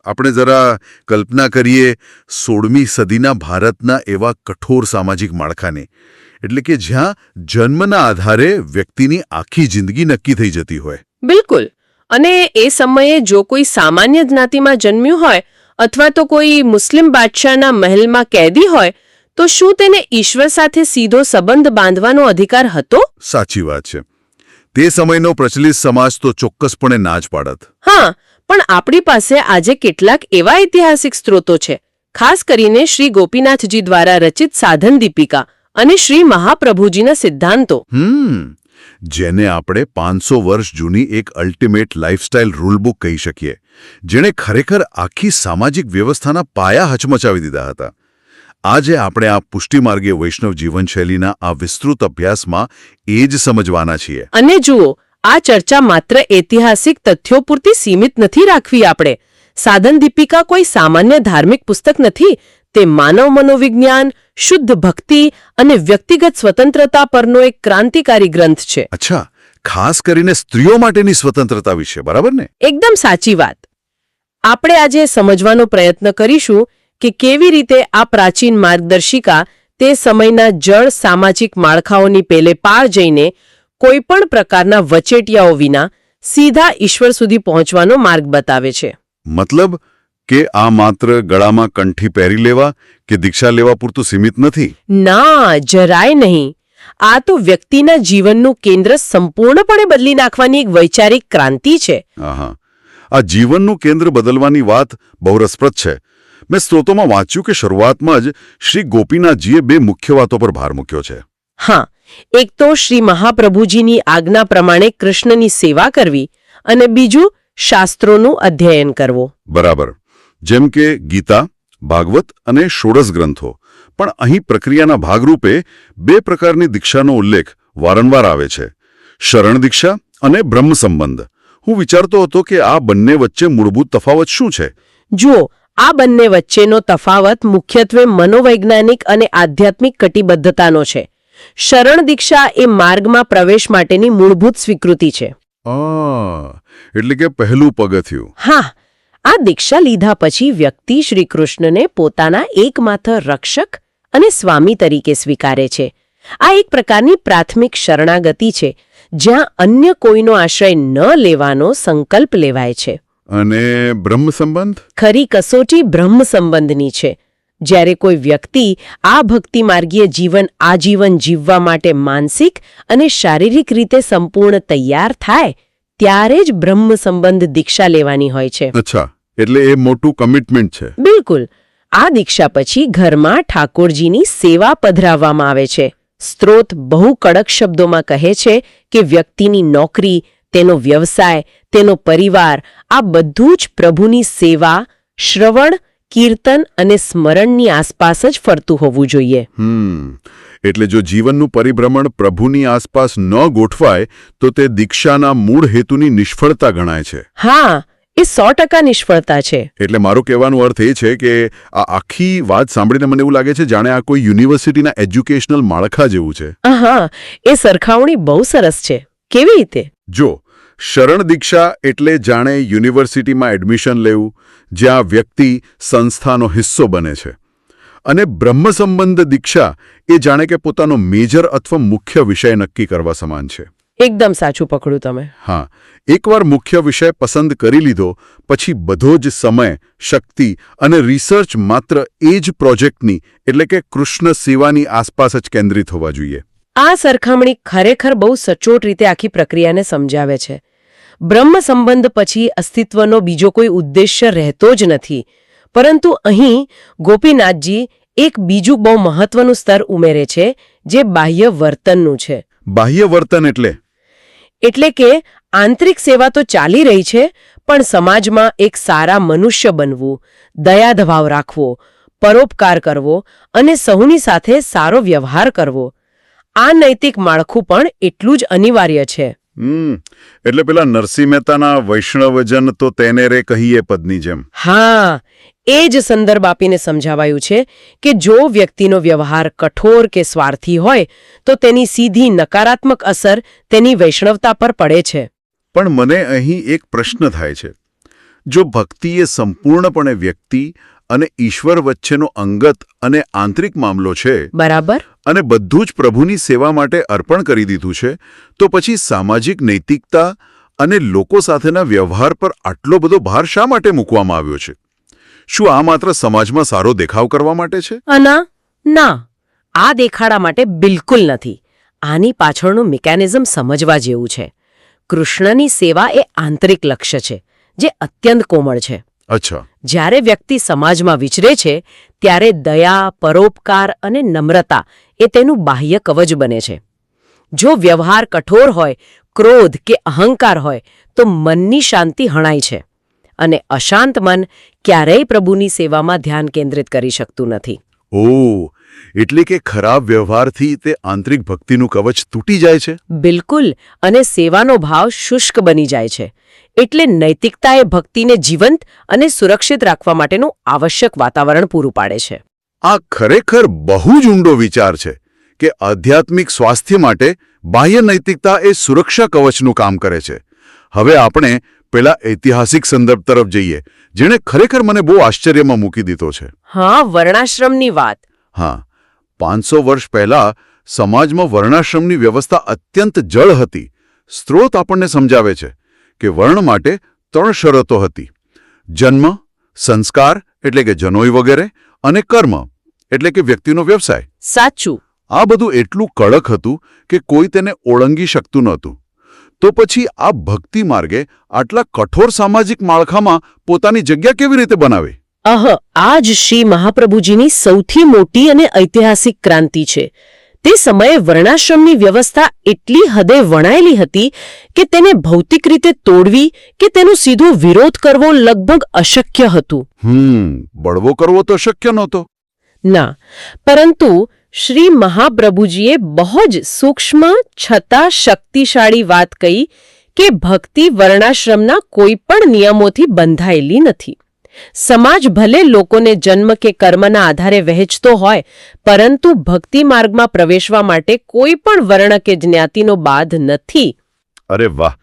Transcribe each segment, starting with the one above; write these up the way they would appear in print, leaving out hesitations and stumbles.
આપણે જરા કલ્પના કરીએ 16મી સદીના ભારતના એવા કઠોર સામાજિક માળખાને, એટલે કે જ્યાં જન્મના આધારે વ્યક્તિની આખી જિંદગી નક્કી થઈ જતી હોય. બિલકુલ. અને એ સમયે જો કોઈ સામાન્ય જ્ઞાતિમાં જન્મ્યું હોય અથવા તો કોઈ મુસ્લિમ બાદશાહના મહેલમાં કેદી હોય તો શું તેને ઈશ્વર સાથે સીધો સંબંધ બાંધવાનો અધિકાર હતો? સાચી વાત છે. તે સમયનો પ્રચલિત સમાજ તો ચોક્કસપણે ના જ પાડત. હા, પણ આપણી પાસે આજે કેટલાક એવા ઐતિહાસિક સ્ત્રોતો છે, ખાસ કરીને શ્રી ગોપીનાથજી દ્વારા રચિત સાધન દીપિકા અને શ્રી મહાપ્રભુજીના સિદ્ધાંતો. જેને આપણે 500 વર્ષ જૂની એક અલ્ટિમેટ લાઇફસ્ટાઇલ રૂલબુક કહી શકીએ, જેણે ખરેખર આખી સામાજિક વ્યવસ્થાના પાયા હચમચાવી દીધા હતા. આજે આપણે આ પુષ્ટિમાર્ગીય વૈષ્ણવ જીવનશૈલીના આ વિસ્તૃત અભ્યાસમાં એ જ સમજવાના છીએ. અને જુઓ, આ ચર્ચા માત્ર ઐતિહાસિક તથ્યો પૂરતી સીમિત નથી રાખવી આપણે. સાધન દીપિકા કોઈ સામાન્ય ધાર્મિક પુસ્તક નથી. તે માનવ મનોવિજ્ઞાન, શુદ્ધ ભક્તિ અને વ્યક્તિગત સ્વતંત્રતા પરનો એક ક્રાંતિકારી ગ્રંથ છે. અચ્છા, ખાસ કરીને સ્ત્રીઓ માટેની સ્વતંત્રતા વિશે, બરાબર ને? એકદમ સાચી વાત. આપણે આજે સમજવાનો પ્રયત્ન કરીશું કે કેવી રીતે આ પ્રાચીન માર્ગદર્શિકા તે સમયના જળ સામાજિક માળખાઓની પેલે પાર જઈને કોઈપણ પ્રકારના વચેટિયાઓ વિના સીધા ઈશ્વર સુધી પહોંચવાનો માર્ગ બતાવે છે. મતલબ કે આ માત્ર ગળામાં કંઠી પહેરી લેવા કે દીક્ષા લેવા પૂરતું સીમિત નથી? ના, જરાય નહીં. આ તો વ્યક્તિના જીવનનું કેન્દ્ર સંપૂર્ણપણે બદલી નાખવાની એક વૈચારિક ક્રાંતિ છે. આ જીવનનું કેન્દ્ર બદલવાની વાત બહુ રસપ્રદ છે. મેં સ્ત્રોતોમાં વાંચ્યું કે શરૂઆતમાં જ શ્રી ગોપીનાથજીએ 2 મુખ્ય વાતો પર ભાર મૂક્યો છે. હા, એક તો શ્રી મહાપ્રભુજીની આજ્ઞા પ્રમાણે કૃષ્ણની સેવા કરવી અને બીજું શાસ્ત્રોનું અધ્યયન કરવો. બરાબર. જેમ કે ગીતા, ભાગવત અને ષોડશ ગ્રંથો. પણ અહીં પ્રક્રિયાના ભાગરૂપે 2 પ્રકારની દીક્ષાનો ઉલ્લેખ વારંવાર આવે છે: શરણ દીક્ષા અને બ્રહ્મ સંબંધ. હું વિચારતો હતો કે આ બંને વચ્ચે મૂળભૂત તફાવત શું છે? જુઓ, આ બંને વચ્ચેનો તફાવત મુખ્યત્વે મનોવૈજ્ઞાનિક અને આધ્યાત્મિક કટિબદ્ધતાનો છે. શરણ દીક્ષા એ માર્ગમાં પ્રવેશ માટેની મૂળભૂત સ્વીકૃતિ છે. એટલે કે પહેલું પગથિયું. હા, આ દીક્ષા લીધા પછી વ્યક્તિ શ્રી કૃષ્ણને પોતાના એકમાત્ર રક્ષક અને સ્વામી તરીકે સ્વીકારે છે. આ એક પ્રકારની પ્રાથમિક શરણાગતિ છે, જ્યાં અન્ય કોઈનો આશ્રય ન લેવાનો સંકલ્પ લેવાય છે. અને બ્રહ્મ સંબંધ? ખરી કસોટી બ્રહ્મ સંબંધની છે. જ્યારે કોઈ વ્યક્તિ આ ભક્તિ માર્ગીય જીવન આજીવન જીવવા માટે માનસિક અને શારીરિક રીતે સંપૂર્ણ તૈયાર થાય ત્યારે જ બ્રહ્મ સંબંધ દીક્ષા લેવાની હોય છે. અચ્છા, એટલે એ મોટું કમિટમેન્ટ છે. બિલકુલ. આ દીક્ષા પછી ઘરમાં ઠાકોરજીની સેવા પધરાવવામાં આવે છે. સ્ત્રોત બહુ કડક શબ્દોમાં કહે છે કે વ્યક્તિની નોકરી, તેનો વ્યવસાય, તેનો પરિવાર આ બધું જ પ્રભુની સેવા, શ્રવણ, કીર્તન અને સ્મરણની આસપાસ જ ફરતું હોવું જોઈએ. એટલે જો જીવનનું પરિભ્રમણ પ્રભુની આસપાસ ન ગોઠવાય તો તે દીક્ષાના મૂળ હેતુની નિષ્ફળતા ગણાય છે. હા, એ 100% નિષ્ફળતા છે. એટલે મારો કહેવાનો અર્થ એ છે કે આ આખી વાત સાંભળીને મને એવું લાગે છે જાણે આ કોઈ યુનિવર્સિટીના એજ્યુકેશનલ માળખા જેવું છે. હા, એ સરખામણી બહુ સરસ છે. કેવી રીતે? જો, શરણ દીક્ષા એટલે જાણે યુનિવર્સિટીમાં એડમિશન લેવું, જ્યાં વ્યક્તિ સંસ્થાનો હિસ્સો બને છે. અને બ્રહ્મ સંબંધ દીક્ષા એ જાણે કે પોતાનો મેજર અથવા મુખ્ય વિષય નક્કી કરવા સમાન છે. એકદમ સાચું પકડ્યું તમે. હા, એકવાર મુખ્ય વિષય પસંદ કરી લીધો પછી બધો જ સમય, શક્તિ અને રિસર્ચ માત્ર એ જ પ્રોજેક્ટની એટલે કે કૃષ્ણ સેવાની આસપાસ જ કેન્દ્રિત હોવા જોઈએ. આ સરખામણી ખરેખર બહુ સચોટ રીતે આખી પ્રક્રિયાને સમજાવે છે. બ્રહ્મ સંબંધ પછી અસ્તિત્વનો બીજો કોઈ ઉદ્દેશ્ય રહેતો જ નથી. પરંતુ અહીં ગોપીનાથજી એક બીજું બહુ મહત્વનું સ્તર ઉમેરે છે, જે બાહ્ય વર્તનનું છે. બાહ્ય વર્તન એટલે કે આંતરિક સેવા તો ચાલી રહી છે, પણ સમાજમાં એક સારા મનુષ્ય બનવું, દયાભાવ રાખવો, પરોપકાર કરવો અને સહુની સાથે સારો વ્યવહાર કરવો. આ નૈતિક માળખું પણ એટલું જ અનિવાર્ય છે. એટલે પેલા નરસિંહ મહેતાના વૈષ્ણવજન તો તેને રે કહીએ પદની જેમ. હા, એ જ સંદર્ભ આપીને સમજાવાયું છે કે જો વ્યક્તિનો વ્યવહાર કઠોર કે સ્વાર્થી હોય તો તેની સીધી નકારાત્મક અસર તેની વૈષ્ણવતા પર પડે છે. પણ મને અહીં એક પ્રશ્ન થાય છે. જો ભક્તિ એ સંપૂર્ણપણે વ્યક્તિ અને ઈશ્વર વચ્ચેનો અંગત અને આંતરિક મામલો છે બરાબર. અને બધું જ પ્રભુની સેવા માટે અર્પણ કરી દીધું છે, તો પછી સામાજિક નૈતિકતા અને લોકો સાથેના વ્યવહાર પર આટલો બધો ભાર શા માટે મૂકવામાં આવ્યો છે? શું આ માત્ર સમાજમાં સારો દેખાવ કરવા માટે છે? ના, આ દેખાડા માટે બિલકુલ નથી. આની પાછળનું મિકેનિઝમ સમજવા જેવું છે. કૃષ્ણની સેવા એ આંતરિક લક્ષ્ય છે, જે અત્યંત કોમળ છે. અચ્છા. જ્યારે વ્યક્તિ સમાજમાં વિચરે છે ત્યારે દયા, પરોપકાર અને નમ્રતા એ તેનું બાહ્ય કવચ બને છે. જો વ્યવહાર કઠોર હોય, ક્રોધ કે અહંકાર હોય, તો મનની શાંતિ હણાય છે અને અશાંત મન ક્યારેય પ્રભુની સેવામાં ધ્યાન કેન્દ્રિત કરી શકતું નથી. ઓહ, એટલે કે ખરાબ વ્યવહારથી તે આંતરિક ભક્તિનું કવચ તૂટી જાય છે? બિલકુલ. અને સેવાનો ભાવ શુષ્ક બની જાય છે. એટલે નૈતિકતા એ ભક્તિને જીવંત અને સુરક્ષિત રાખવા માટેનું આવશ્યક વાતાવરણ પૂરું પાડે છે. આ ખરેખર બહુ જ ઊંડો વિચાર છે કે આધ્યાત્મિક સ્વાસ્થ્ય માટે બાહ્ય નૈતિકતા એ સુરક્ષા કવચનું કામ કરે છે. હવે આપણે પેલા ઐતિહાસિક સંદર્ભ તરફ જઈએ, જેણે ખરેખર મને બહુ આશ્ચર્યમાં મૂકી દીધો છે. હા, વર્ણાશ્રમની વાત. હા, 500 વર્ષ પહેલા સમાજમાં વર્ણાશ્રમની વ્યવસ્થા અત્યંત જળ હતી. સ્ત્રોત આપણને સમજાવે છે કે વર્ણ માટે 3 શરતો હતી: જન્મ, સંસ્કાર એટલે કે જનોઈ વગેરે, અને કર્મ એટલે કે વ્યક્તિનો વ્યવસાય. સાચું. આ બધું એટલું કડક હતું કે કોઈ તેને ઓળંગી શકતું નહોતું. તો પછી આ ભક્તિ માર્ગે આટલા કઠોર સામાજિક માળખામાં પોતાની જગ્યા કેવી રીતે બનાવે? આ જ શ્રી મહાપ્રભુજીની સૌથી મોટી અને ઐતિહાસિક ક્રાંતિ છે. તે સમયે વર્ણાશ્રમની વ્યવસ્થા એટલી હદે વણાયેલી હતી કે તેને ભૌતિક રીતે તોડવી કે તેનો સીધો વિરોધ કરવો લગભગ અશક્ય હતું. બળવો કરવો તો શક્ય નહોતો. ના, પરંતુ શ્રી મહાપ્રભુજીએ બહુ જ સૂક્ષ્મ છતાં શક્તિશાળી વાત કહી કે ભક્તિ વર્ણાશ્રમના કોઈ પણ નિયમોથી બંધાયેલી નથી. સમાજ ભલે લોકોને જન્મ કે કર્મના આધારે વહેંચતો હોય, પરંતુ ભક્તિ માર્ગમાં પ્રવેશવા માટે કોઈ પણ વર્ણ કે જ્ઞાતિનો બાધ નથી. અરે વાહ!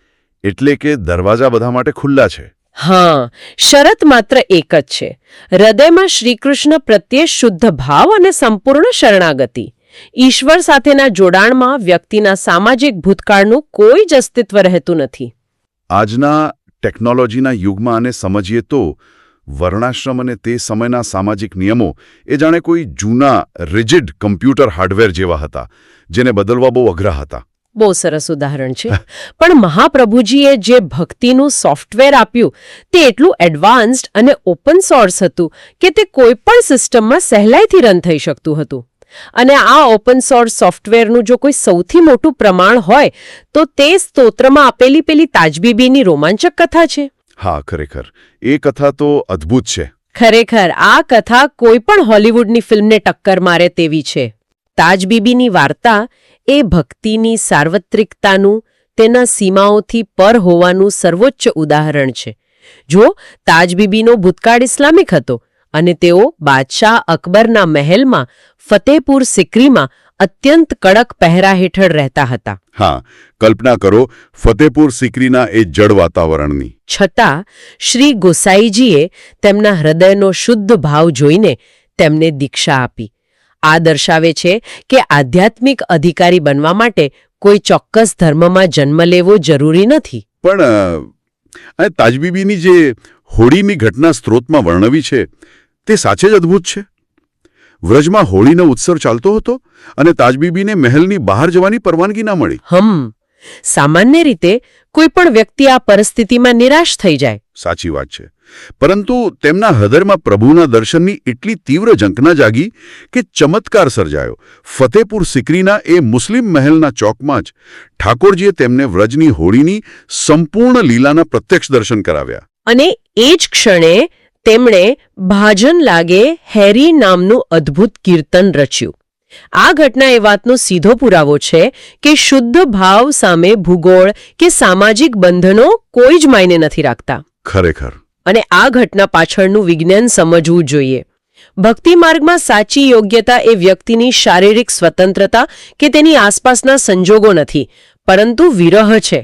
એટલે કે દરવાજા બધા માટે ખુલ્લા છે. હા, શરત માત્ર એક જ છે: હૃદયમાં શ્રીકૃષ્ણ પ્રત્યે શુદ્ધ ભાવ અને સંપૂર્ણ શરણાગતિ. ઈશ્વર સાથેના જોડાણમાં વ્યક્તિના સામાજિક ભૂતકાળનું કોઈ જ અસ્તિત્વ રહેતું નથી. આજના ટેકનોલોજીના યુગમાં આને સમજીએ તો વર્ણાશ્રમ અને તે સમયના સામાજિક નિયમો એ જાણે કોઈ જૂના રિજિડ કમ્પ્યુટર હાર્ડવેર જેવા હતા, જેને બદલવા બહુ અઘરા હતા. બહુ સરસ ઉદાહરણ છે. પણ મહાપ્રભુજીએ જે ભક્તિનું સોફ્ટવેર આપ્યું તે એટલું એડવાન્સ્ડ અને ઓપન સોર્સ હતું કે તે કોઈ પણ સિસ્ટમમાં સહેલાઈથી રન થઈ શકતું હતું. અને આ ઓપન સોર્સ સોફ્ટવેરનું જો કોઈ સૌથી મોટું પ્રમાણ હોય તો તે સ્તોત્રમાં આપેલી પેલી તાજબીબીની રોમાંચક કથા છે. હા, ખરેખર એ કથા તો અદ્ભુત છે. ખરેખર આ કથા કોઈ પણ હોલિવૂડની ફિલ્મને ટક્કર મારે તેવી છે. તાજબીબીની વાર્તા એ ભક્તિની સાર્વત્રિકતાનું, તેના સીમાઓથી પર હોવાનું સર્વોચ્ચ ઉદાહરણ છે. જો તાજબીબીનો ભૂતકાળ ઇસ્લામિક હતો અને તેઓ બાદશાહ અકબરના મહેલમાં ફતેહપુર સિક્રીમાં અત્યંત કડક પહેરા હેઠળ રહેતા હતા. હા, કલ્પના કરો ફતેહપુર સિક્રીના એ જડ વાતાવરણની. છતાં શ્રી ગોસાઈજીએ તેમના હૃદયનો શુદ્ધ ભાવ જોઈને તેમને દીક્ષા આપી. આ દર્શાવે છે કે આધ્યાત્મિક અધિકારી બનવા માટે કોઈ ચોક્કસ ધર્મમાં જન્મ લેવો જરૂરી નથી. પણ તાજબીબીની જે હોળીની ઘટના સ્ત્રોતમાં વર્ણવી છે તે સાચે જ અદ્ભુત છે. વ્રજમાં હોળીનો ઉત્સવ ચાલતો હતો અને તાજબીબીને મહેલની બહાર જવાની પરવાનગી ના મળી. સામાન્ય રીતે કોઈ પણ વ્યક્તિ આ પરિસ્થિતિમાં નિરાશ થઈ જાય. સાચી વાત છે. પરંતુ તેમના હૃદયમાં પ્રભુના દર્શનની એટલી તીવ્ર ઝંખના જાગી કે ચમત્કાર સર્જાયો. ફતેહપુર સિક્રીના એ મુસ્લિમ મહેલના ચોકમાં જ ઠાકોરજીએ તેમને વ્રજની હોળીની સંપૂર્ણ લીલાના પ્રત્યક્ષ દર્શન કરાવ્યા. અને એ જ ક્ષણે તેમણે ભાજન લાગે હેરી નામનું અદ્ભુત કીર્તન રચ્યું. આ ઘટના એ વાતનો સીધો પુરાવો છે કે શુદ્ધ ભાવ સામે ભૂગોળ કે સામાજિક બંધનો કોઈ જ માયને નથી રાખતા. ખરેખર. અને આ ઘટના પાછળનું વિજ્ઞાન સમજવું જોઈએ. ભક્તિ માર્ગમાં સાચી યોગ્યતા એ વ્યક્તિની શારીરિક સ્વતંત્રતા કે તેની આસપાસના સંજોગો નથી, પરંતુ વિરહ છે,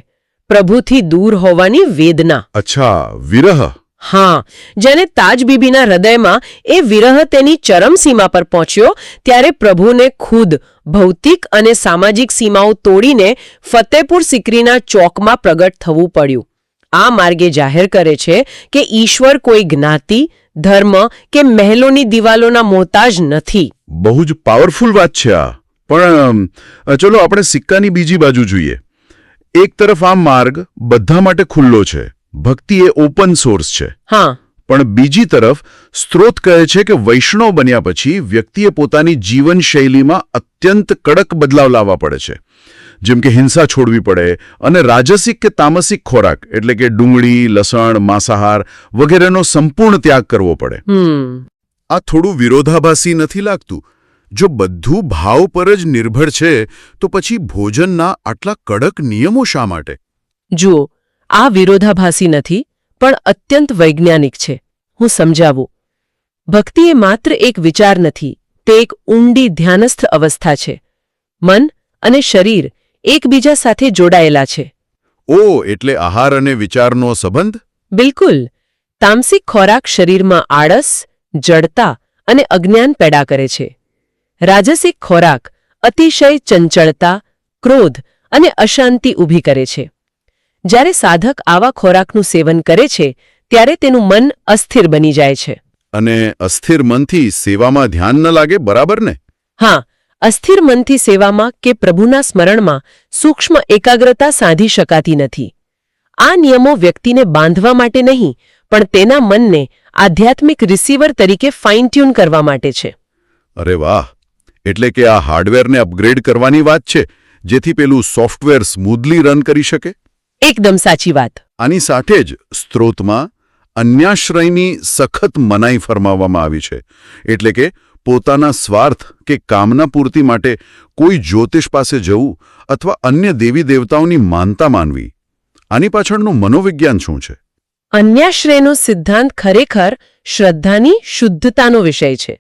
પ્રભુથી દૂર હોવાની વેદના. અચ્છા, વિરહ. હા, જેને તાજ બીબીના હૃદયમાં એ વિરહ તેની ચરમસીમા પર પહોંચ્યો ત્યારે પ્રભુને ખુદ ભૌતિક અને સામાજિક સીમાઓ તોડીને ફતેપુર સિકરીના ચોકમાં પ્રગટ થવું પડ્યું. આ માર્ગે જાહેર કરે છે કે ઈશ્વર કોઈ જ્ઞાતિ, ધર્મ કે મહેલોની દિવાલોના મોહતાજ નથી. બહુ જ પાવરફુલ વાત છે આ. પણ ચલો આપણે સિક્કાની બીજી બાજુ જોઈએ. એક તરફ આ માર્ગ બધા માટે ખુલ્લો છે, ભક્તિ એ ઓપન સોર્સ છે. હા, પણ બીજી તરફ સ્ત્રોત કહે છે કે વૈષ્ણવ બન્યા પછી વ્યક્તિએ પોતાની જીવનશૈલીમાં અત્યંત કડક બદલાવ લાવવા પડે છે. જેમ કે હિંસા છોડવી પડે અને રાજસિક કે તામસિક ખોરાક એટલે કે ડુંગળી, લસણ, માંસાહાર વગેરેનો સંપૂર્ણ ત્યાગ કરવો પડે. આ થોડું વિરોધાભાસી નથી લાગતું? જો બધું ભાવ પર જ નિર્ભર છે તો પછી ભોજનના આટલા કડક નિયમો શા માટે? જુઓ, આ વિરોધાભાસી નથી પણ અત્યંત વૈજ્ઞાનિક છે. હું સમજાવું. ભક્તિ એ માત્ર એક વિચાર નથી, તે એક ઊંડી ધ્યાનસ્થ અવસ્થા છે. મન અને શરીર એકબીજા સાથે જોડાયેલા છે. ઓ, એટલે આહાર અને વિચારનો સંબંધ? બિલકુલ. તામસિક ખોરાક શરીરમાં આળસ, જડતા અને અજ્ઞાન પેદા કરે છે. રાજસિક ખોરાક અતિશય ચંચળતા, ક્રોધ અને અશાંતિ ઊભી કરે છે. જ્યારે સાધક આવા ખોરાકનું સેવન કરે છે ત્યારે તેનું મન અસ્થિર બની જાય છે. અને અસ્થિર મનથી સેવામાં ધ્યાન ન લાગે, બરાબર ને? હા, અસ્થિર મનથી સેવામાં કે પ્રભુના સ્મરણમાં સૂક્ષ્મ એકાગ્રતા સાધી શકાતી નથી. આ નિયમો વ્યક્તિને બાંધવા માટે નહીં પણ તેના મનને આધ્યાત્મિક રિસીવર તરીકે ફાઇન ટ્યુન કરવા માટે છે. અરે વાહ! એટલે કે આ હાર્ડવેરને અપગ્રેડ કરવાની વાત છે જેથી પેલું સોફ્ટવેર સ્મૂધલી રન કરી શકે? એકદમ સાચી વાત. આની સાથે જ સ્ત્રોતમાં અન્યાશ્રયની સખત મનાઈ ફરમાવવામાં આવી છે. એટલે કે પોતાના સ્વાર્થ કે કામના પૂર્તિ માટે કોઈ જ્યોતિષ પાસે જવું અથવા અન્ય દેવી દેવતાઓની માનતા માનવી. આની પાછળનું મનોવિજ્ઞાન શું છે? અન્યાશ્રયનો સિદ્ધાંત ખરેખર શ્રદ્ધાની શુદ્ધતાનો વિષય છે.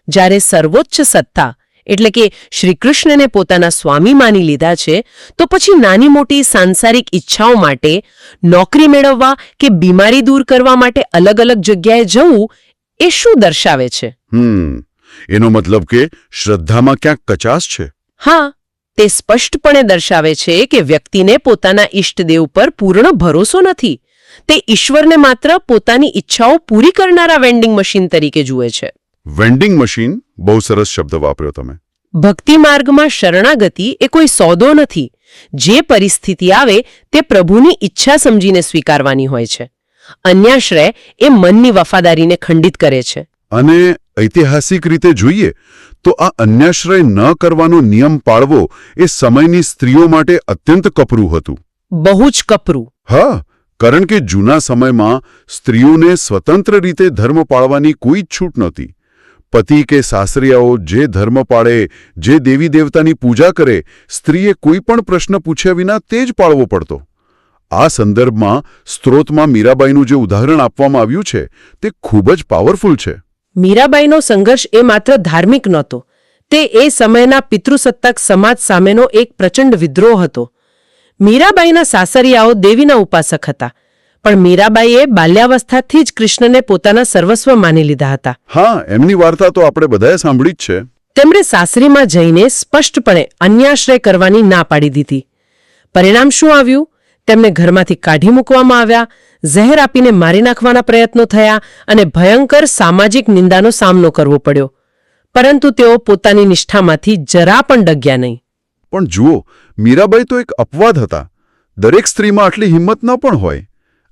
જ્યારે સર્વોચ્ચ સત્તા એટલે કે શ્રીકૃષ્ણને પોતાના સ્વામી માની લીધા છે તો પછી નાની મોટી સાંસારિક ઈચ્છાઓ માટે, નોકરી મેળવવા કે બીમારી દૂર કરવા માટે અલગ અલગ જગ્યાએ જવું એ શું દર્શાવે છે? એનો મતલબ કે શ્રદ્ધામાં ક્યાંક કચાશ છે? હા, તે સ્પષ્ટપણે દર્શાવે છે કે વ્યક્તિને પોતાના ઈષ્ટદેવ પર પૂર્ણ ભરોસો નથી. તે ઈશ્વરને માત્ર પોતાની ઈચ્છાઓ પૂરી કરનારા વેન્ડિંગ મશીન તરીકે જુએ છે. Vending machine? બહુ સરસ શબ્દ વાપર્યો તમે. ભક્તિ માર્ગમાં શરણાગતિ એ કોઈ સોદો નથી. જે પરિસ્થિતિ આવે તે પ્રભુની ઈચ્છા સમજીને સ્વીકારવાની હોય છે. અન્યાશ્રય એ મનની વફાદારીને ખંડિત કરે છે. અને ઐતિહાસિક રીતે જોઈએ તો આ અન્યાશ્રય ન કરવાનો નિયમ પાળવો એ સમયની સ્ત્રીઓ માટે અત્યંત કપરું હતું. બહુ જ કપરું. હા, કારણ કે જૂના સમયમાં સ્ત્રીઓને સ્વતંત્ર રીતે ધર્મ પાળવાની કોઈ જ છૂટ નહોતી. પતિ કે સાસરિયાઓ જે ધર્મ પાળે, જે દેવી દેવતાની પૂજા કરે, સ્ત્રીએ કોઈ પણ પ્રશ્ન પૂછ્યા વિના તે જ પાળવો પડતો. આ સંદર્ભમાં સ્ત્રોતમાં મીરાબાઈનું જે ઉદાહરણ આપવામાં આવ્યું છે તે ખૂબ જ પાવરફુલ છે. મીરાબાઈનો સંઘર્ષ એ માત્ર ધાર્મિક નહોતો, તે એ સમયના પિતૃસત્તાક સમાજ સામેનો એક પ્રચંડ વિદ્રોહ હતો. મીરાબાઈના સાસરિયાઓ દેવીના ઉપાસક હતા, પણ મીરાબાઈએ બાલ્યાવસ્થાથી જ કૃષ્ણને પોતાના સર્વસ્વ માની લીધા હતા. હા, એમની વાર્તા તો આપણે બધાએ સાંભળી જ છે. તેમણે સાસરીમાં જઈને સ્પષ્ટપણે અન્યાશ્રય કરવાની ના પાડી દીધી. પરિણામ શું આવ્યું? તેમને ઘરમાંથી કાઢી મૂકવામાં આવ્યા, ઝહેર આપીને મારી નાખવાના પ્રયત્નો થયા અને ભયંકર સામાજિક નિંદાનો સામનો કરવો પડ્યો. પરંતુ તેઓ પોતાની નિષ્ઠામાંથી જરા પણ ડગ્યા નહીં. પણ જુઓ, મીરાબાઈ તો એક અપવાદ હતા. દરેક સ્ત્રીમાં આટલી હિંમત ન પણ હોય.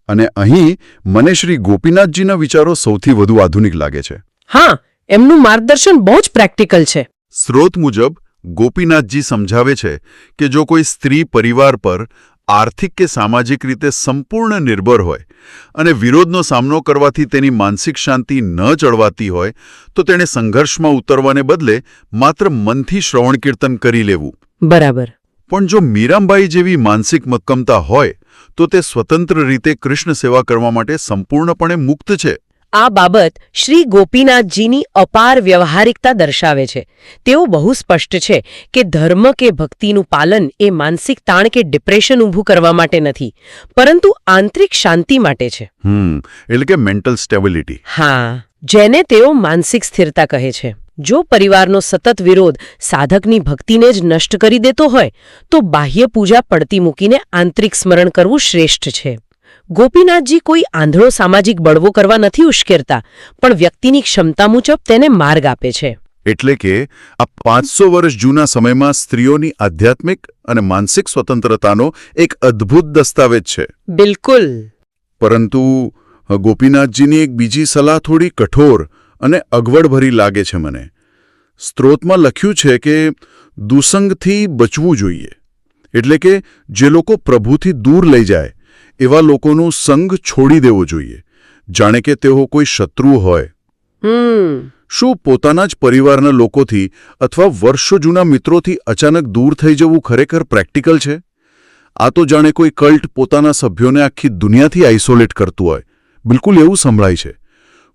અને અહીં મને શ્રી ગોપીનાથજીના વિચારો સૌથી વધુ આધુનિક લાગે છે. હા, એમનું માર્ગદર્શન બહુ જ પ્રેક્ટિકલ છે. સ્ત્રોત મુજબ ગોપીનાથજી સમજાવે છે કે જો કોઈ સ્ત્રી પરિવાર પર આર્થિક કે સામાજિક રીતે સંપૂર્ણ નિર્ભર હોય અને વિરોધનો સામનો કરવાથી તેની માનસિક શાંતિ ન જળવાતી હોય તો તેણે સંઘર્ષમાં ઉતરવાને બદલે માત્ર મનથી શ્રવણ કીર્તન કરી લેવું. બરાબર. પણ જો મીરાબાઈ જેવી માનસિક મક્કમતા હોય તો તે સ્વતંત્ર રીતે કૃષ્ણ સેવા કરવા માટે સંપૂર્ણપણે મુક્ત છે. આ બાબત શ્રી ગોપીનાથજીની અપાર વ્યવહારિકતા દર્શાવે છે. તેઓ બહુ સ્પષ્ટ છે કે ધર્મ કે ભક્તિનું પાલન એ માનસિક તાણ કે ડિપ્રેશન ઊભું કરવા માટે નથી, પરંતુ આંતરિક શાંતિ માટે છે. એટલે કે મેન્ટલ સ્ટેબિલિટી. હા, જેને તેઓ માનસિક સ્થિરતા કહે છે. જો પરિવારનો સતત વિરોધ સાધકની ભક્તિને જ નષ્ટ કરી દેતો હોય તો બાહ્ય પૂજા પડતી મૂકીને આંતરિક સ્મરણ કરવું શ્રેષ્ઠ છે. ગોપીનાથજી કોઈ આંધળો સામાજિક બળવો કરવા નથી ઉશ્કેરતા, પણ વ્યક્તિની ક્ષમતા મુજબ તેને માર્ગ આપે છે. એટલે કે આ 500 વર્ષ જૂના સમયમાં સ્ત્રીઓની આધ્યાત્મિક અને માનસિક સ્વતંત્રતાનો એક અદ્ભુત દસ્તાવેજ છે. બિલકુલ. પરંતુ ગોપીનાથજીની એક બીજી સલાહ થોડી કઠોર અને અગવડભરી લાગે છે મને. સ્ત્રોતમાં લખ્યું છે કે દુસંગથી બચવું જોઈએ. એટલે કે જે લોકો પ્રભુથી દૂર લઈ જાય એવા લોકોનું સંગ છોડી દેવો જોઈએ, જાણે કે તેઓ કોઈ શત્રુ હોય. શું પોતાના જ પરિવારના લોકોથી અથવા વર્ષો જૂના મિત્રોથી અચાનક દૂર થઈ જવું ખરેખર પ્રેક્ટિકલ છે? આ તો જાણે કોઈ કલ્ટ પોતાના સભ્યોને આખી દુનિયાથી આઇસોલેટ કરતું હોય. બિલકુલ એવું સંભળાય છે.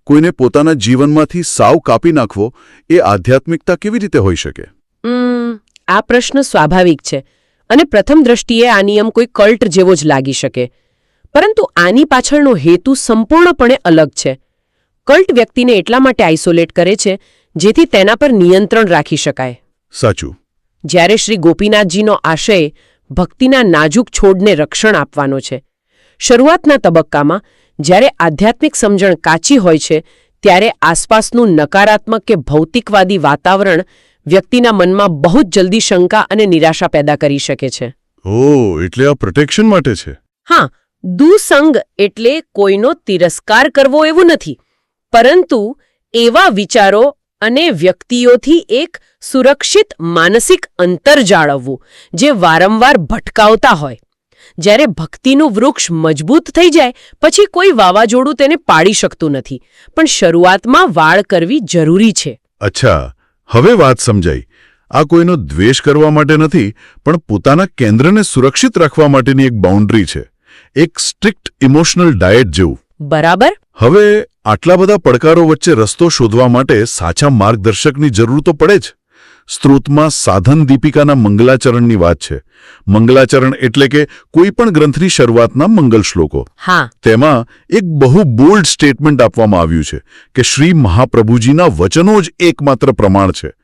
કોઈને પોતાના જીવનમાંથી સાવ કાપી નાખવો એ આધ્યાત્મિકતા કેવી રીતે હોઈ શકે? આ પ્રશ્ન સ્વાભાવિક છે અને પ્રથમ દ્રષ્ટિએ આ નિયમ કોઈ કલ્ટ જેવો જ લાગી શકે. પરંતુ આની પાછળનો હેતુ સંપૂર્ણપણે અલગ છે. કલ્ટ વ્યક્તિને એટલા માટે આઇસોલેટ કરે છે જેથી તેના પર નિયંત્રણ રાખી શકાય. સાચું. જ્યારે શ્રી ગોપીનાથજીનો આશય ભક્તિના નાજુક છોડને રક્ષણ આપવાનો છે. શરૂઆતના તબક્કામાં જ્યારે આધ્યાત્મિક સમજણ કાચી હોય છે ત્યારે આસપાસનું નકારાત્મક કે ભૌતિકવાદી વાતાવરણ વ્યક્તિના મનમાં બહુ જ જલ્દી શંકા અને નિરાશા પેદા કરી શકે છે. એટલે આ પ્રોટેક્શન માટે છે. હા, દુસંગ એટલે કોઈનો તિરસ્કાર કરવો એવું નથી, પરંતુ એવા વિચારો અને વ્યક્તિઓથી એક સુરક્ષિત માનસિક અંતર જાળવવું જે વારંવાર ભટકાવતા હોય. જ્યારે ભક્તિનું વૃક્ષ મજબૂત થઈ જાય પછી કોઈ વાવાઝોડું તેને પાડી શકતું નથી, પણ શરૂઆતમાં વાડ કરવી જરૂરી છે. અચ્છા, હવે વાત સમજાઈ. આ કોઈનો દ્વેષ કરવા માટે નથી, પણ પોતાના કેન્દ્રને સુરક્ષિત રાખવા માટેની એક બાઉન્ડ્રી છે. એક સ્ટ્રિક્ટ ઇમોશનલ ડાયટ જેવું. બરાબર. હવે આટલા બધા પડકારો વચ્ચે રસ્તો શોધવા માટે સાચા માર્ગદર્શકની જરૂર તો પડે જ. સ્ત્રોતમાં સાધન દીપિકાના મંગલાચરણની વાત છે. મંગલાચરણ એટલે કે કોઈ પણ ગ્રંથની શરૂઆતના મંગલ શ્લોકો. હા. તેમાં એક બહુ બોલ્ડ સ્ટેટમેન્ટ આપવામાં આવ્યું છે કે શ્રી મહાપ્રભુજીના વચનો જ એકમાત્ર પ્રમાણ છે.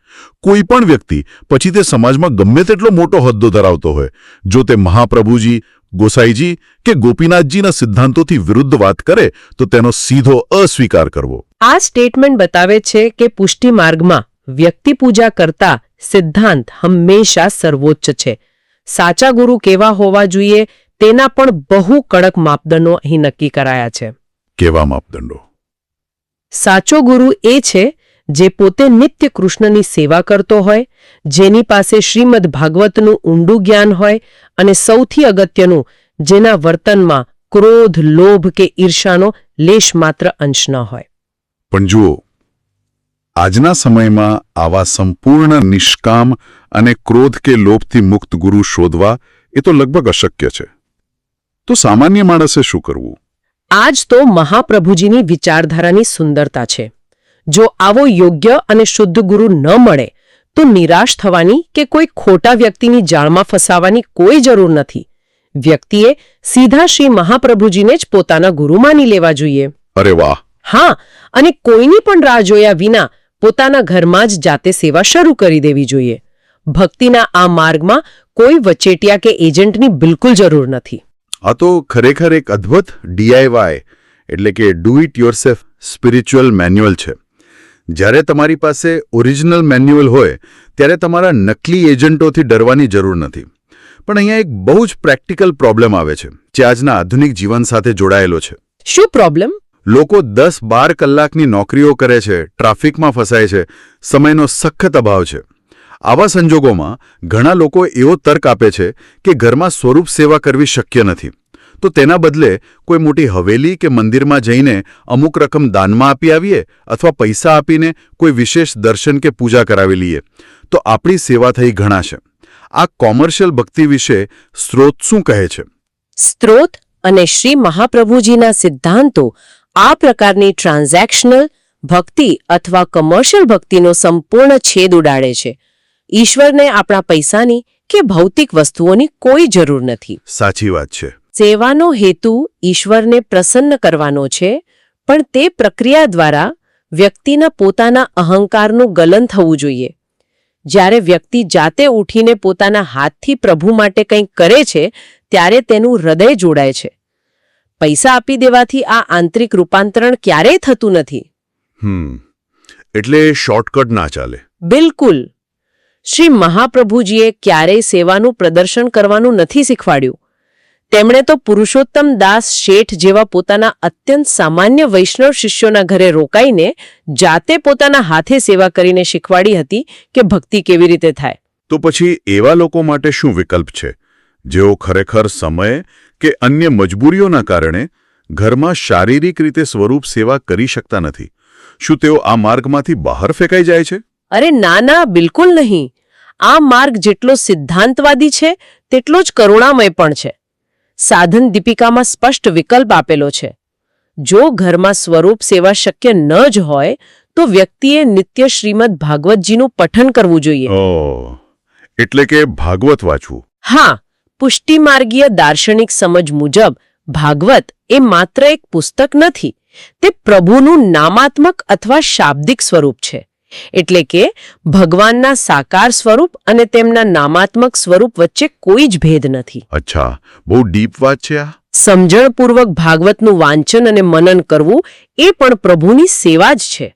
કોઈ પણ વ્યક્તિ, પછી તે સમાજમાં ગમે તેટલો મોટો હોદ્દો ધરાવતો હોય, જો તે મહાપ્રભુજી, ગોસાઈજી કે ગોપીનાથજીના સિદ્ધાંતોથી વિરુદ્ધ વાત કરે તો તેનો સીધો અસ્વીકાર કરવો. આ સ્ટેટમેન્ટ બતાવે છે કે પુષ્ટિ માર્ગમાં વ્યક્તિ પૂજા કરતા સિદ્ધાંત હંમેશા સર્વોચ્ચ છે. સાચા ગુરુ કેવા હોવા જોઈએ તેના પણ બહુ કડક માપદંડો અહીં નક્કી કરાયા છે. કેવા માપદંડો? સાચો ગુરુ એ છે જે પોતે નિત્ય કૃષ્ણની સેવા કરતો હોય, જેની પાસે શ્રીમદ ભાગવતનું ઊંડું જ્ઞાન હોય અને સૌથી અગત્યનું, જેના વર્તનમાં ક્રોધ, લોભ કે ઈર્ષાનો લેશ માત્ર અંશ ન હોય. પણ જુઓ, આજના સમયમાં આવા સંપૂર્ણ નિષ્કામ અને ક્રોધ કે લોભથી મુક્ત ગુરુ શોધવા એ તો લગભગ અશક્ય છે. તો સામાન્ય માણસે શું કરવું? આ જ તો મહાપ્રભુજીની વિચારધારાની સુંદરતા છે. જો આવો યોગ્ય અને શુદ્ધ ગુરુ ન મળે તો નિરાશ થવાની કે કોઈ ખોટા વ્યક્તિની જાળમાં ફસાવાની કોઈ જરૂર નથી. વ્યક્તિએ સીધા શ્રી મહાપ્રભુજીને જ પોતાના ગુરુ માની લેવા જોઈએ. અરે વાહ! હા, અને કોઈની પણ રાહ જોયા વિના પોતાના ઘરમાં જ જાતે સેવા શરૂ કરી દેવી જોઈએ. ભક્તિના આ માર્ગમાં કોઈ વચેટિયા કે એજન્ટની બિલકુલ જરૂર નથી. આ તો ખરેખર એક અદ્ભુત DIY એટલે કે do it yourself spiritual manual છે. જ્યારે તમારી પાસે ઓરિજિનલ મેન્યુઅલ હોય ત્યારે તમારા નકલી એજન્ટોથી ડરવાની જરૂર નથી. પણ અહીંયા એક બહુ જ પ્રેક્ટિકલ પ્રોબ્લેમ આવે છે જે આજના આધુનિક જીવન સાથે જોડાયેલો છે. શું પ્રોબ્લેમ? લોકો 10-12 કલાકની નોકરીઓ કરે છે, ટ્રાફિકમાં ફસાય છે, સમયનો સખત અભાવ છે. આવા સંજોગોમાં ઘણા લોકો એવો તર્ક આપે છે કે ઘરમાં સ્વરૂપ સેવા કરવી શક્ય નથી, તો તેના બદલે કોઈ મોટી હવેલી કે મંદિરમાં જઈને અમુક રકમ દાનમાં આપી આવીએ અથવા પૈસા આપીને કોઈ વિશેષ દર્શન કે પૂજા કરાવી લઈએ તો આપણી સેવા થઈ ગણાશે. આ કોમર્શિયલ ભક્તિ વિશે સ્ત્રોત શું કહે છે? સ્ત્રોત અને શ્રી મહાપ્રભુજીના સિદ્ધાંતો આ પ્રકારની ટ્રાન્ઝેક્શનલ ભક્તિ અથવા કમર્શિયલ ભક્તિનો સંપૂર્ણ છેદ ઉડાડે છે. ઈશ્વરને આપણા પૈસાની કે ભૌતિક વસ્તુઓની કોઈ જરૂર નથી. સાચી વાત છે. સેવાનો હેતુ ઈશ્વરને પ્રસન્ન કરવાનો છે, પણ તે પ્રક્રિયા દ્વારા વ્યક્તિના પોતાના અહંકારનું ગલન થવું જોઈએ. જ્યારે વ્યક્તિ જાતે ઉઠીને પોતાના હાથથી પ્રભુ માટે કંઈક કરે છે, ત્યારે તેનું હૃદય જોડાય છે. પૈસા આપી દેવાથી આ આંતરિક રૂપાંતરણ ક્યારેય થતું નથી. એટલે શોર્ટકટ ના ચાલે. બિલકુલ. શ્રી મહાપ્રભુજીએ ક્યારેય સેવાનું પ્રદર્શન કરવાનું નથી શીખવાડ્યું. તેમણે તો પુરુષોત્તમ દાસ શેઠ જેવા પોતાના અત્યંત સામાન્ય વૈષ્ણવ શિષ્યોના ઘરે રોકાઈને જાતે પોતાના હાથે સેવા કરીને શીખવાડી હતી કે ભક્તિ કેવી રીતે થાય. તો પછી એવા લોકો માટે શું વિકલ્પ છે, જેઓ ખરેખર સમય કે અન્ય મજબૂરીઓના કારણે ઘરમાં શારીરિક રીતે સ્વરૂપ સેવા કરી શકતા નથી? શું તેઓ આ માર્ગમાંથી બહાર ફેંકાઈ જાય છે? અરે ના ના, બિલકુલ નહીં. આ માર્ગ જેટલો સિદ્ધાંતવાદી છે તેટલો જ કરુણામય પણ છે. સાધન દીપિકામાં સ્પષ્ટ વિકલ્પ આપેલો છે. જો ઘરમાં સ્વરૂપ સેવા શક્ય ન જ હોય તો વ્યક્તિએ નિત્ય શ્રીમદ ભાગવતજીનું પઠન કરવું જોઈએ. એટલે કે ભાગવત વાંચવું. હા, પુષ્ટિમાર્ગીય દાર્શનિક સમજ મુજબ ભાગવત એ માત્ર એક પુસ્તક નથી, તે પ્રભુનું નામાત્મક અથવા શાબ્દિક સ્વરૂપ છે. એટલે કે ભગવાનના સાકાર સ્વરૂપ અને તેમના નામાત્મક સ્વરૂપ વચ્ચે કોઈ જ ભેદ નથી. અચ્છા, બહુ ડીપ વાત છે આ. સમજણપૂર્વક ભાગવતનું વાંચન અને મનન કરવું એ પણ પ્રભુની સેવા જ છે.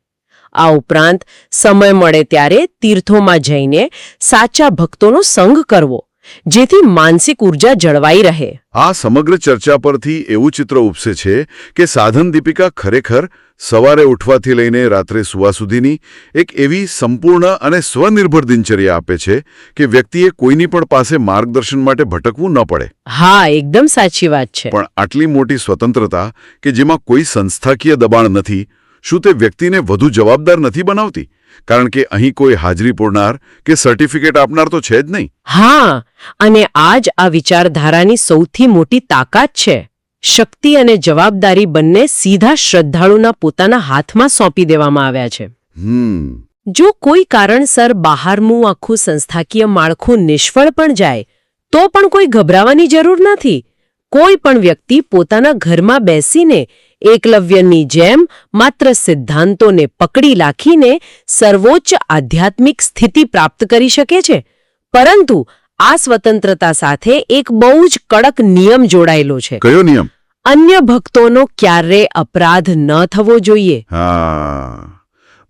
આ ઉપરાંત સમય મળે ત્યારે તીર્થોમાં જઈને સાચા ભક્તોનો સંગ કરવો, જેથી માનસિક ઉર્જા જળવાઈ રહે. આ સમગ્ર ચર્ચા પરથી એવું ચિત્ર ઉપસે છે કે સાધન દીપિકા ખરેખર સવારે ઉઠવાથી લઈને રાત્રે સૂવા સુધીની એક એવી સંપૂર્ણ અને સ્વનિર્ભર દિનચર્યા આપે છે કે વ્યક્તિએ કોઈની પણ પાસે માર્ગદર્શન માટે ભટકવું ન પડે. હા, એકદમ સાચી વાત છે. પણ આટલી મોટી સ્વતંત્રતા કે જેમાં કોઈ સંસ્થાકીય દબાણ નથી, શું તે વ્યક્તિને વધુ જવાબદાર નથી બનાવતી? કારણ કે અહીં કોઈ હાજરી પૂરનાર કે સર્ટિફિકેટ આપનાર તો છે જ નહીં. હા, અને આ જ આ વિચારધારાની સૌથી મોટી તાકાત છે. શક્તિ અને જવાબદારી બંને સીધા શ્રદ્ધાળુના પોતાના હાથમાં સોંપી દેવામાં આવ્યા છે. જો કોઈ કારણસર બહારનું આખું સંસ્થાકીય માળખું નિષ્ફળ પણ જાય તો પણ કોઈ ગભરાવાની જરૂર નથી. કોઈ પણ વ્યક્તિ પોતાના ઘરમાં બેસીને એકલવ્યની જેમ માત્ર સિદ્ધાંતોને પકડી રાખીને સર્વોચ્ચ આધ્યાત્મિક સ્થિતિ પ્રાપ્ત કરી શકે છે. પરંતુ આ સ્વતંત્રતા સાથે એક બહુ જ કડક નિયમ જોડાયેલો છે. કયો નિયમ? અન્ય ભક્તોનો ક્યારેય અપરાધ ન થવો જોઈએ.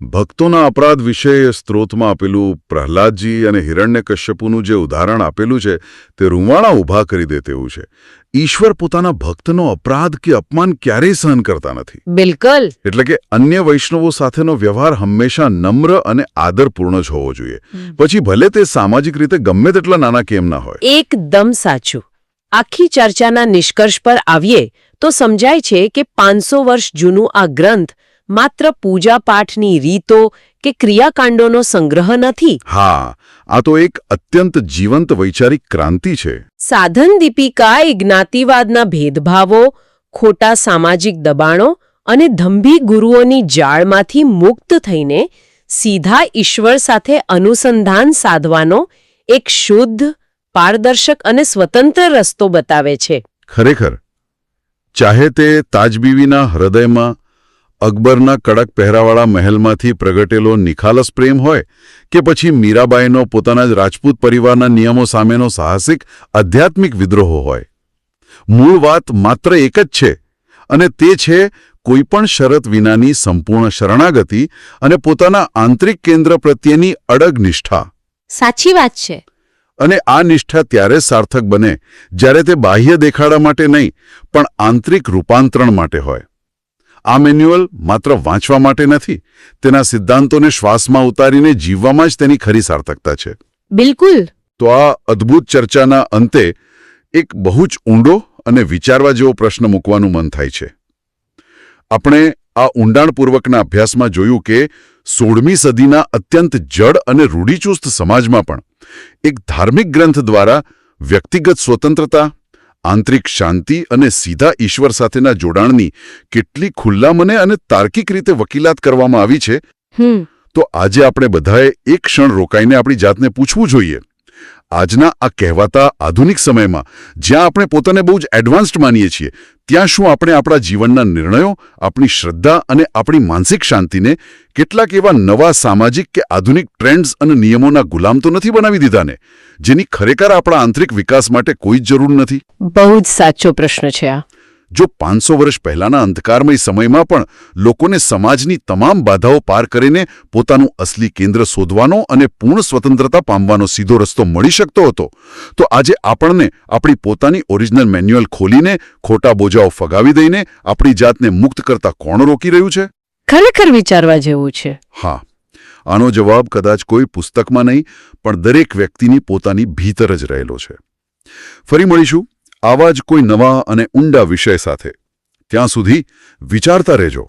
ભક્તોના અપરાધ વિશે સ્ત્રોતમાં આપેલું પ્રહલાદજી અને હિરણ્યકશ્યપુનું જે ઉદાહરણ આપેલું છે તે રૂંવાણા ઊભા કરી દે તેવું છે. ઈશ્વર પોતાના ભક્તનો અપરાધ કે અપમાન ક્યારેય સહન કરતા નથી. બિલકુલ. એટલે કે અન્ય વૈષ્ણવો સાથેનો વ્યવહાર હંમેશા નમ્ર અને આદરપૂર્ણ જ હોવો જોઈએ, પછી ભલે તે સામાજિક રીતે ગમે તેટલા નાના કેમ ના હોય. એકદમ સાચું. આખી ચર્ચાના નિષ્કર્ષ પર આવીએ તો સમજાય છે કે 500 વર્ષ જૂનું આ ગ્રંથ માત્ર પૂજાપાઠની રીતો કે ક્રિયાકાંડોનો સંગ્રહ નથી. હા, આ તો એક અત્યંત જીવંત વૈચારિક ક્રાંતિ છે. સાધન દીપિકા એ જ્ઞાતિવાદના ભેદભાવો, ખોટા સામાજિક દબાણો અને ધંભી ગુરુઓની જાળમાંથી મુક્ત થઈને સીધા ઈશ્વર સાથે અનુસંધાન સાધવાનો એક શુદ્ધ, પારદર્શક અને સ્વતંત્ર રસ્તો બતાવે છે. ખરેખર, ચાહે તે તાજબીવીના હૃદયમાં અકબરના કડક પહેરાવાળા મહેલમાંથી પ્રગટેલો નિખાલસ પ્રેમ હોય કે પછી મીરાબાઈનો પોતાના જ રાજપૂત પરિવારના નિયમો સામેનો સાહસિક આધ્યાત્મિક વિદ્રોહ હોય, મૂળ વાત માત્ર એક જ છે, અને તે છે કોઈપણ શરત વિનાની સંપૂર્ણ શરણાગતિ અને પોતાના આંતરિક કેન્દ્ર પ્રત્યેની અડગ નિષ્ઠા. સાચી વાત છે. અને આ નિષ્ઠા ત્યારે સાર્થક બને જ્યારે તે બાહ્ય દેખાડા માટે નહીં પણ આંતરિક રૂપાંતરણ માટે હોય. આ મેન્યુઅલ માત્ર વાંચવા માટે નથી, તેના સિદ્ધાંતોને શ્વાસમાં ઉતારીને જીવવામાં જ તેની ખરી સાર્થકતા છે. બિલકુલ. તો આ અદ્ભુત ચર્ચાના અંતે એક બહુ જ ઊંડો અને વિચારવા જેવો પ્રશ્ન મૂકવાનું મન થાય છે. આપણે આ ઊંડાણપૂર્વકના અભ્યાસમાં જોયું કે 16મી સદીના અત્યંત જડ અને રૂઢિચુસ્ત સમાજમાં પણ એક ધાર્મિક ગ્રંથ દ્વારા વ્યક્તિગત સ્વતંત્રતા, આંતરિક શાંતિ અને સીધા ઈશ્વર સાથેના જોડાણની કેટલી ખુલ્લા મને અને તાર્કિક રીતે વકીલાત કરવામાં આવી છે, તો આજે આપણે બધાએ એક ક્ષણ રોકાઈને આપણી જાતને પૂછવું જોઈએ. આજના આ કહેવાતા આધુનિક સમયમાં જ્યાં આપણે પોતાને બહુ જ એડવાન્સ્ડ માનીએ છીએ, ત્યાં શું આપણે આપણા જીવનના નિર્ણયો, આપણી શ્રદ્ધા અને આપણી માનસિક શાંતિને કેટલાક એવા નવા સામાજિક કે આધુનિક ટ્રેન્ડ્સ અને નિયમોના ગુલામ તો નથી બનાવી દીધા ને, જેની ખરેખર આપણા આંતરિક વિકાસ માટે કોઈ જ જરૂર નથી? બહુ જ સાચો પ્રશ્ન છે આ. જો 500 વર્ષ પહેલાના અંધકારમય સમયમાં પણ લોકોને સમાજની તમામ બાધાઓ પાર કરીને પોતાનું અસલી કેન્દ્ર શોધવાનો અને પૂર્ણ સ્વતંત્રતા પામવાનો સીધો રસ્તો મળી શકતો હતો, તો આજે આપણને આપણી પોતાની ઓરિજિનલ મેન્યુઅલ ખોલીને ખોટા બોજાઓ ફગાવી દઈને આપણી જાતને મુક્ત કરતા કોણ રોકી રહ્યું છે? ખરેખર વિચારવા જેવું છે. હા, આનો જવાબ કદાચ કોઈ પુસ્તકમાં નહીં, પણ દરેક વ્યક્તિની પોતાની ભીતર જ રહેલો છે. ફરી મળીશું આવા જ કોઈ નવા અને ઊંડા વિષય સાથે. ત્યાં સુધી વિચારતા રહેજો.